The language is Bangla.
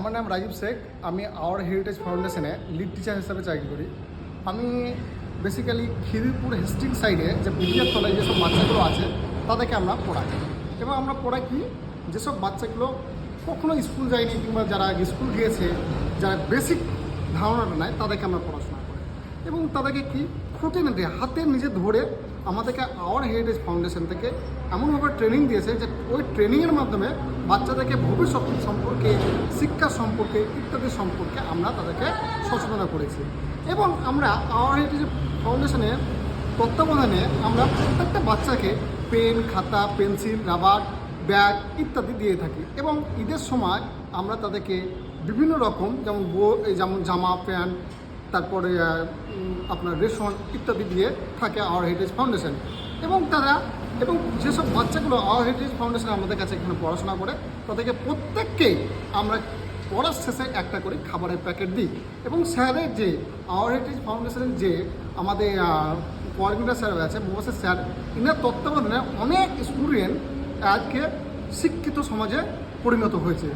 আমার নাম রাজীব শেখ। আমি আওয়ার হেরিটেজ ফাউন্ডেশনে লিড টিচার হিসাবে চাকরি করি। আমি বেসিক্যালি খিদিরপুর হেস্টিং সাইডে যে বিদ্যার তলায় যেসব বাচ্চাগুলো আছে তাদেরকে আমরা পড়াই। এবং আমরা পড়াই কি, যেসব বাচ্চাগুলো কখনো স্কুল যায়নি কিংবা যারা স্কুল গিয়েছে, যারা বেসিক ধারণাটা নেয় তাদেরকে আমরা পড়াশোনা করি। এবং তাদেরকে কি খুঁটিনাটি হাতে নিজে ধরে আমাদেরকে আওয়ার হেরিটেজ ফাউন্ডেশন থেকে এমনভাবে ট্রেনিং দিয়েছে যে ওই ট্রেনিংয়ের মাধ্যমে বাচ্চাদেরকে ভবিষ্যৎ সম্পর্কে, শিক্ষা সম্পর্কে ইত্যাদি সম্পর্কে আমরা তাদেরকে সচেতন করেছি। এবং আমরা আওয়ার হেরিটেজ ফাউন্ডেশনের তত্ত্বাবধানে আমরা প্রত্যেকটা বাচ্চাকে পেন, খাতা, পেন্সিল, রাবার, ব্যাগ ইত্যাদি দিয়ে থাকি। এবং ঈদের সময় আমরা তাদেরকে বিভিন্ন রকম যেমন জামা, প্যান্ট, তারপরে আপনার রেশন ইত্যাদি দিয়ে থাকে আওয়ার হেরিটেজ ফাউন্ডেশন। এবং যেসব বাচ্চাগুলো আওয়ার হেরিটেজ ফাউন্ডেশন আমাদের কাছে এখানে পড়াশোনা করে তাদেরকে প্রত্যেককেই আমরা পড়ার শেষে একটা করে খাবারের প্যাকেট দিই। এবং স্যারের যে আওয়ার হেরিটেজ ফাউন্ডেশনের যে আমাদের কোঅর্ডিনেটর স্যার আছে, মোবাসের স্যার, ইনার তত্ত্বাবধানে অনেক স্টুডেন্ট আজকে শিক্ষিত সমাজে পরিণত হয়েছে।